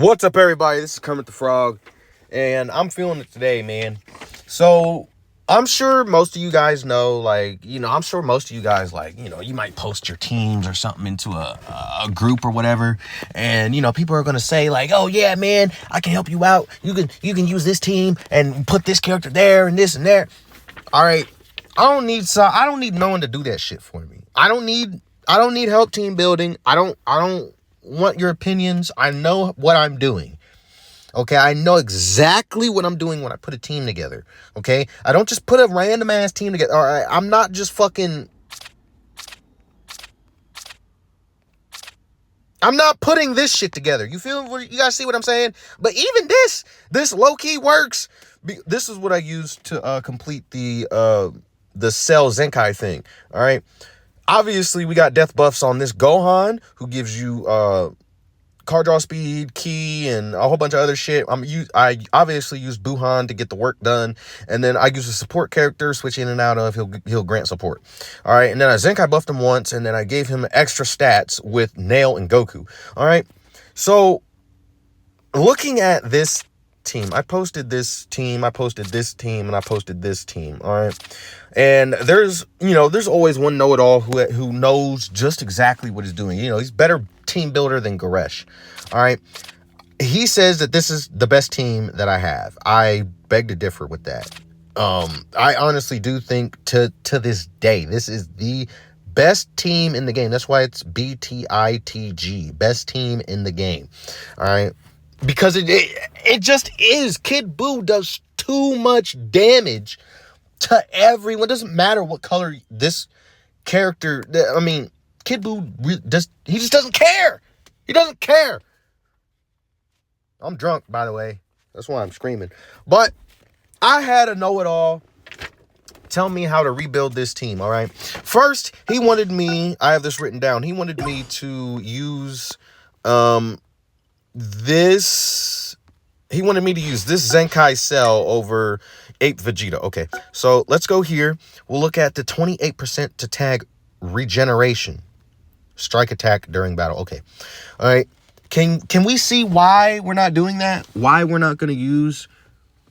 What's up, everybody? This is Kermit the Frog, and I'm feeling it today, man. So, I'm sure most of you guys know, I'm sure most of you guys, you might post your teams or something into a group or whatever, and, people are going to say, oh, yeah, man, I can help you out. You can use this team and put this character there and this and there. All right, I don't need no one to do that shit for me. I don't need help team building. I don't want your opinions. I know what I'm doing. Okay, I know exactly what I'm doing when I put a team together. Okay, I don't just put a random ass team together. All right, I'm not just fucking. I'm not putting this shit together. You guys see what I'm saying? But even this low key works. This is what I use to complete the Cell Zenkai thing. All right. Obviously, we got death buffs on this Gohan, who gives you card draw speed, key, and a whole bunch of other shit. I obviously use Buhan to get the work done, and then I use a support character, switch in and out of. He'll grant support. All right, and then I Zenkai buffed him once, and then I gave him extra stats with Nail and Goku. All right, so looking at this team, I posted this team, I posted this team, and I posted this team. All right. And there's always one know-it-all who knows just exactly what he's doing. He's better team builder than Goresh. All right. He says that this is the best team that I have. I beg to differ with that. I honestly do think to this day, this is the best team in the game. That's why it's BTITG, best team in the game. All right. Because it just is. Kid Buu does too much damage to everyone. It doesn't matter what color this character. Kid Buu just doesn't care. He doesn't care. I'm drunk, by the way. That's why I'm screaming. But I had a know-it-all tell me how to rebuild this team. All right. First, he wanted me. I have this written down. He wanted me to use this. He wanted me to use this Zenkai Cell over Ape Vegeta. Okay, so let's go here. We'll look at the 28% to tag regeneration. Strike attack during battle. Okay. All right. Can we see why we're not doing that? Why we're not going to use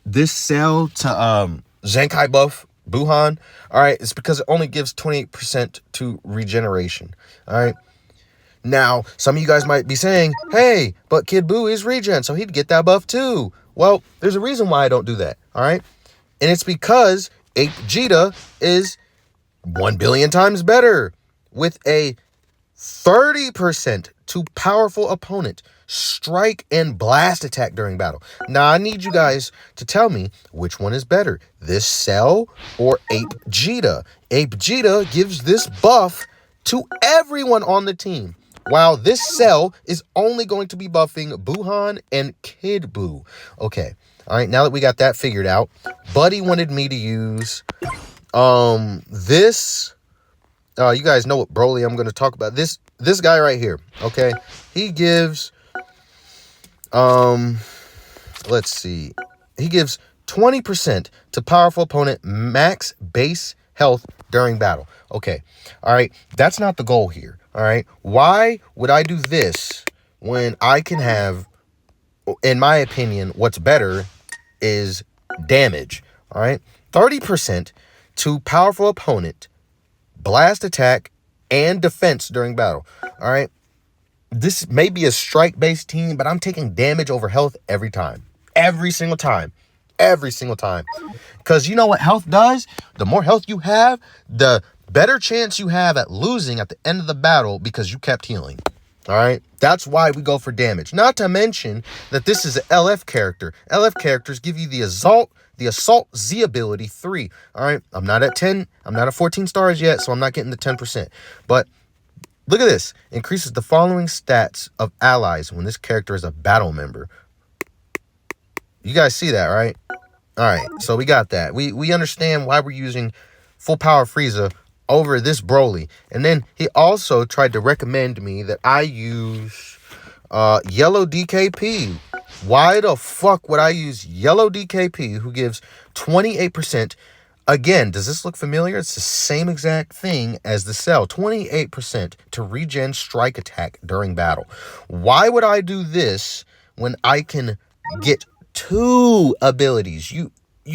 this cell to Zenkai buff Buhan? All right. It's because it only gives 28% to regeneration. All right. Now, some of you guys might be saying, hey, but Kid Buu is regen, so he'd get that buff too. Well, there's a reason why I don't do that, all right? And it's because Ape Vegeta is 1 billion times better with a 30% to powerful opponent strike and blast attack during battle. Now, I need you guys to tell me which one is better, this Cell or Ape Vegeta. Ape Vegeta gives this buff to everyone on the team, while this Cell is only going to be buffing Buhan and Kid Buu. Okay. All right. Now that we got that figured out, Buddy wanted me to use this. You guys know what Broly I'm going to talk about. This guy right here. Okay. He gives let's see. He gives 20% to powerful opponent max base health during battle. Okay. All right. That's not the goal here. All right. Why would I do this when I can have, in my opinion, what's better is damage. All right. 30% to powerful opponent, blast attack, and defense during battle. All right. This may be a strike-based team, but I'm taking damage over health every time. Every single time. Every single time. Because you know what health does? The more health you have, the better chance you have at losing at the end of the battle because you kept healing. All right. That's why we go for damage. Not to mention that this is an LF character. LF characters give you the Assault Z ability 3. All right. I'm not at 10. I'm not at 14 stars yet, so I'm not getting the 10%. But look at this. Increases the following stats of allies when this character is a battle member. You guys see that, right? All right. So we got that. We understand why we're using full power Frieza over this Broly. And then he also tried to recommend me that I use yellow DKP. Why the fuck would I use yellow DKP, who gives 28%? Again, does this look familiar? It's the same exact thing as the Cell. 28% to regen strike attack during battle. Why would I do this when I can get 2 abilities. You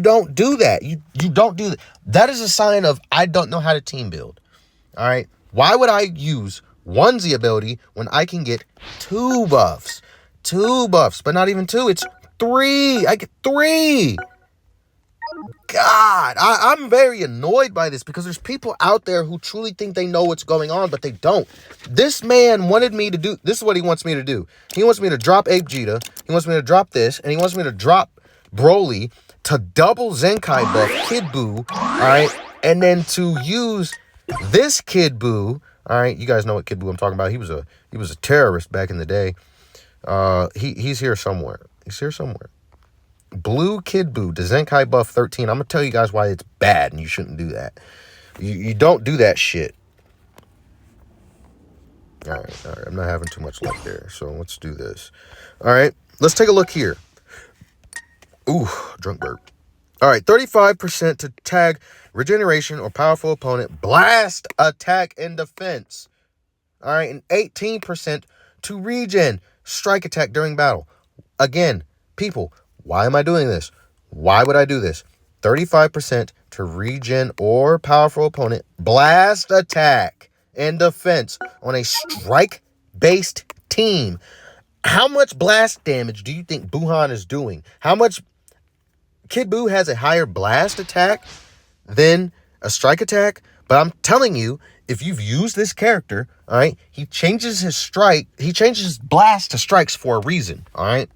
don't do that. You don't do that. That is a sign of I don't know how to team build. All right. Why would I use onesie ability when I can get 2 buffs? 2 buffs, but not even 2. It's 3. I get 3. God, I'm very annoyed by this because there's people out there who truly think they know what's going on, but they don't. This man wanted me to do, this is what he wants me to do. He wants me to drop Ape Jita, he wants me to drop this, and he wants me to drop Broly to double Zenkai buff Kid Buu, all right? And then to use this Kid Buu, all right? You guys know what Kid Buu I'm talking about. He was a terrorist back in the day. He's here somewhere. He's here somewhere. Blue Kid Buu, the Zenkai buff 13. I'm going to tell you guys why it's bad and you shouldn't do that. You don't do that shit. All right. I'm not having too much luck there. So let's do this. All right. Let's take a look here. Ooh, drunk burp. All right. 35% to tag regeneration or powerful opponent, blast, attack, and defense. All right. And 18% to regen, strike attack during battle. Again, people, why am I doing this? Why would I do this? 35% to regen or powerful opponent, blast, attack, and defense on a strike-based team. How much blast damage do you think Buhan is doing? How much? Kid Buu has a higher blast attack than a strike attack, but I'm telling you, if you've used this character, all right, he changes his blast to strikes for a reason, all right?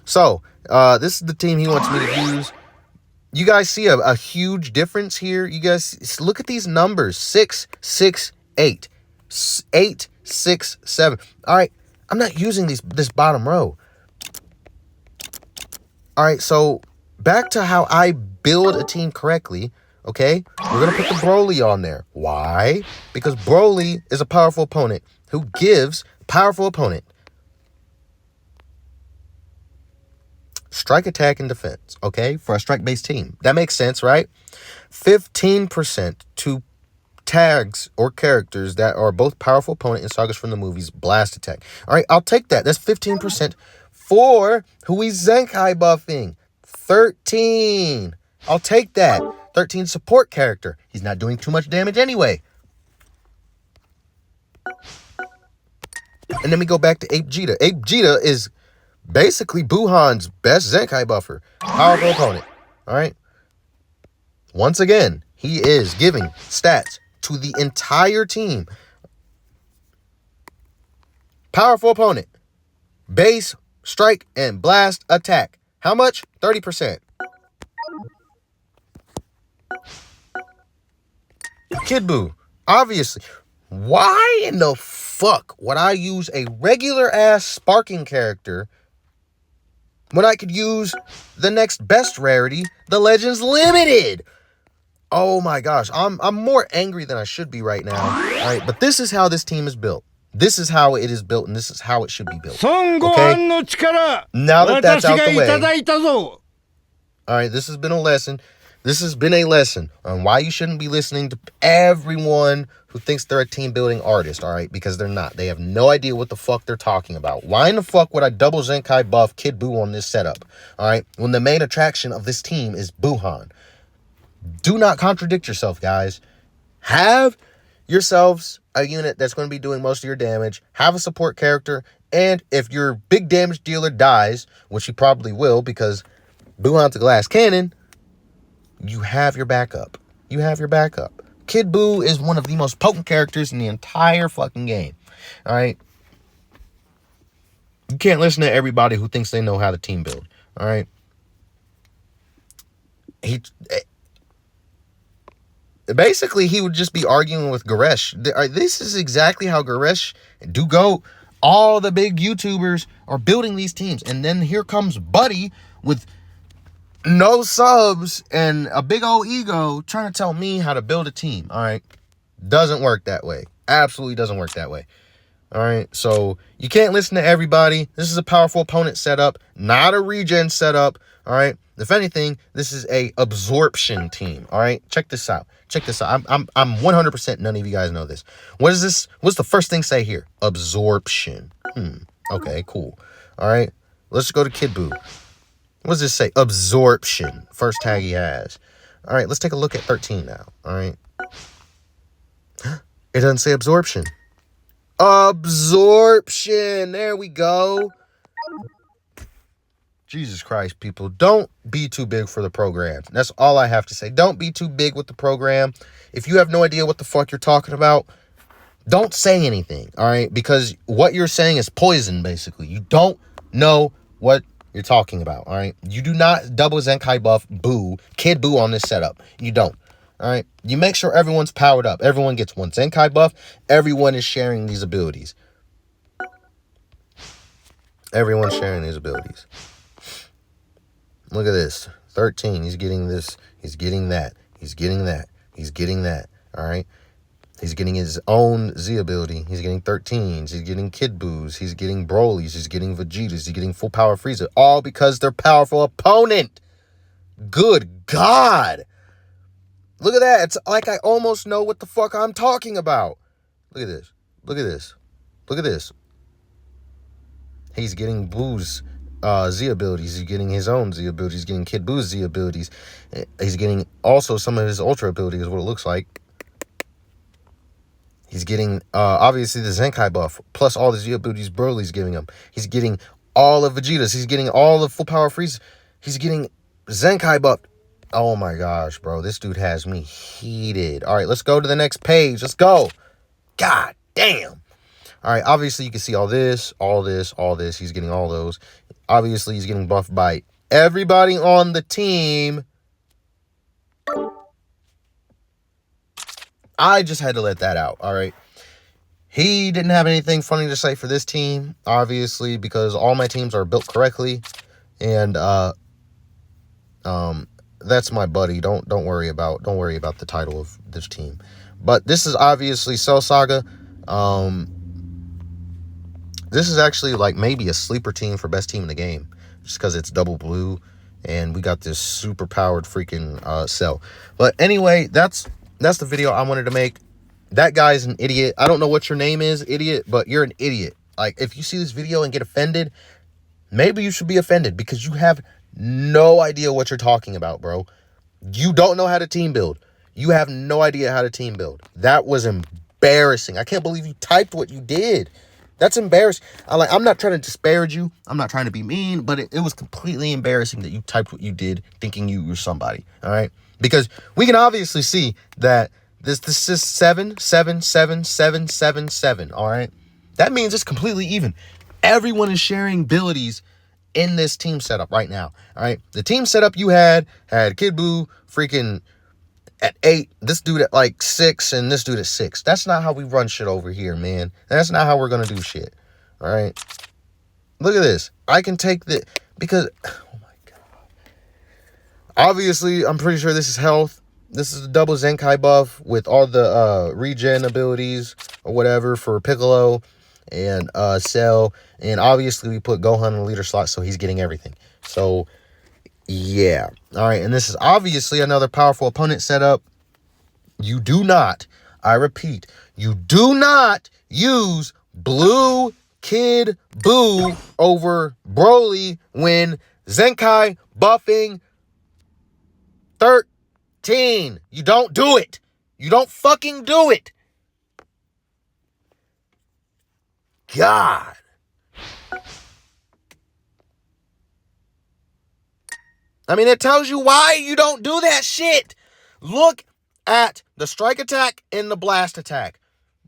So, this is the team he wants me to use. You guys see a huge difference here? You guys, look at these numbers. 6, 6, 8. 8, 6, 7. All right, I'm not using this bottom row. All right, so back to how I build a team correctly, okay? We're going to put the Broly on there. Why? Because Broly is a powerful opponent who gives powerful opponent strike, attack, and defense, okay? For a strike-based team. That makes sense, right? 15% to tags or characters that are both powerful opponent in sagas from the movies, blast attack. All right, I'll take that. That's 15% for who he's Zenkai buffing. 13. I'll take that. 13 support character. He's not doing too much damage anyway. And then we go back to Ape Jita. Ape Jita is basically Buhan's best Zenkai buffer. Powerful opponent. All right. Once again, he is giving stats to the entire team. Powerful opponent. Base, strike, and blast attack. How much? 30%. Kid Buu. Obviously. Why in the fuck would I use a regular ass sparking character when I could use the next best rarity, the Legends Limited? Oh my gosh, I'm more angry than I should be right now. All right, but this is how this team is built. This is how it is built, and this is how it should be built. Okay? Now that that's out the way. All right, this has been a lesson. This has been a lesson on why you shouldn't be listening to everyone who thinks they're a team building artist, all right? Because they're not. They have no idea what the fuck they're talking about. Why in the fuck would I double Zenkai buff Kid Buu on this setup, all right? When the main attraction of this team is Buhan. Do not contradict yourself, guys. Have yourselves a unit that's going to be doing most of your damage. Have a support character. And if your big damage dealer dies, which he probably will because Buhan's a glass cannon, you have your backup. You have your backup. Kid Buu is one of the most potent characters in the entire fucking game. All right? You can't listen to everybody who thinks they know how to team build. All right? Basically, he would just be arguing with Goresh. This is exactly how Goresh and Dugo, all the big YouTubers are building these teams. And then here comes Buddy with no subs and a big old ego trying to tell me how to build a team. All right. Doesn't work that way. Absolutely doesn't work that way. All right. So you can't listen to everybody. This is a powerful opponent setup, not a regen setup. All right. If anything, this is a absorption team. All right. Check this out. Check this out. I'm 100%. None of you guys know this. What is this? What's the first thing say here? Absorption. Okay, cool. All right. Let's go to Kid Buu. What does this say? Absorption. First tag he has. All right, let's take a look at 13 now. All right. It doesn't say absorption. Absorption. There we go. Jesus Christ, people. Don't be too big for the program. That's all I have to say. Don't be too big with the program. If you have no idea what the fuck you're talking about, don't say anything, all right? Because what you're saying is poison, basically. You don't know what you're talking about, all right? You do not double Zenkai buff Kid Buu on this setup. You don't, all right? You make sure everyone's powered up. Everyone gets one Zenkai buff. Everyone is sharing these abilities. Everyone's sharing these abilities. Look at this. 13. He's getting this. He's getting that. He's getting that. He's getting that. All right. He's getting his own Z ability. He's getting 13s. He's getting Kid Buus. He's getting Broly's. He's getting Vegetas. He's getting full power Frieza. All because they're powerful opponent. Good God. Look at that. It's like I almost know what the fuck I'm talking about. Look at this. Look at this. Look at this. He's getting Buu's Z abilities. He's getting his own Z abilities. He's getting Kid Buu's Z abilities. He's getting also some of his Ultra abilities, is what it looks like. He's getting, obviously, the Zenkai buff, plus all the Z abilities Broly's giving him. He's getting all of Vegeta's. He's getting all of full power Frieza. He's getting Zenkai buff. Oh my gosh, bro. This dude has me heated. All right, let's go to the next page. Let's go. God damn. All right, obviously, you can see all this, all this, all this. He's getting all those. Obviously, he's getting buffed by everybody on the team. I just had to let that out, all right? He didn't have anything funny to say for this team, obviously, because all my teams are built correctly. And that's my buddy. Don't worry about the title of this team. But this is obviously Cell Saga. This is actually like maybe a sleeper team for best team in the game, just because it's double blue and we got this super powered freaking Cell. But anyway, that's the video I wanted to make. That guy's an idiot. I don't know what your name is, idiot, but you're an idiot. Like, if you see this video and get offended, maybe you should be offended because you have no idea what you're talking about, bro. You don't know how to team build. You have no idea how to team build. That was embarrassing. I can't believe you typed what you did. That's embarrassing. I'm not trying to disparage you. I'm not trying to be mean, but it was completely embarrassing that you typed what you did thinking you were somebody, all right? Because we can obviously see that this is 7, 7, 7, 7, 7, 7, all right? That means it's completely even. Everyone is sharing abilities in this team setup right now, all right? The team setup you had Kid Buu freaking at 8, this dude at like 6, and this dude at 6. That's not how we run shit over here, man. That's not how we're gonna do shit. All right. Look at this. I can take the because oh my god. Obviously, I'm pretty sure this is health. This is a double Zenkai buff with all the regen abilities or whatever for Piccolo and Cell. And obviously we put Gohan in the leader slot, so he's getting everything. So yeah. All right. And this is obviously another powerful opponent setup. You do not, I repeat, you do not use blue Kid Buu over Broly when Zenkai buffing 13. You don't do it. You don't fucking do it. God. I mean, it tells you why you don't do that shit. Look at the strike attack and the blast attack.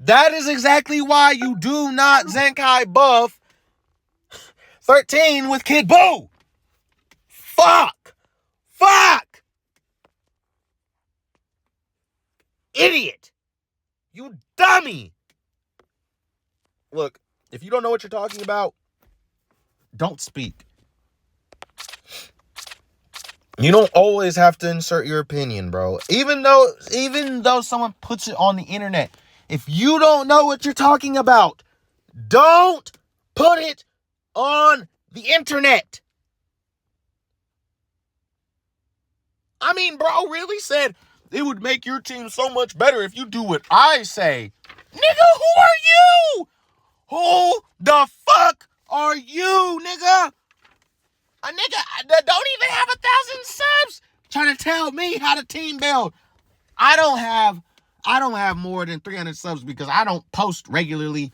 That is exactly why you do not Zenkai buff 13 with Kid Buu. Fuck. Fuck. Idiot. You dummy. Look, if you don't know what you're talking about, don't speak. You don't always have to insert your opinion, bro. Even though someone puts it on the internet, if you don't know what you're talking about, don't put it on the internet. I mean, bro really said it would make your team so much better if you do what I say. Nigga, who are you? Who the fuck are you, nigga? A nigga that don't even have 1,000 subs trying to tell me how to team build. I don't have more than 300 subs because I don't post regularly.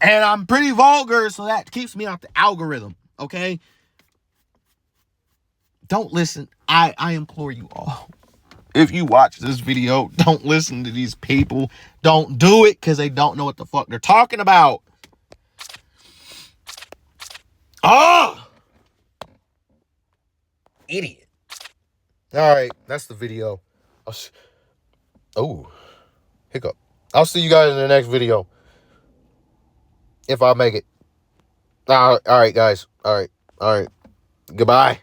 And I'm pretty vulgar, so that keeps me off the algorithm, okay? Don't listen. I implore you all. If you watch this video, don't listen to these people. Don't do it because they don't know what the fuck they're talking about. Oh! Idiot. All right, that's the video. Oh, hiccup. I'll see you guys in the next video. If I make it. All right, guys. All right. Goodbye.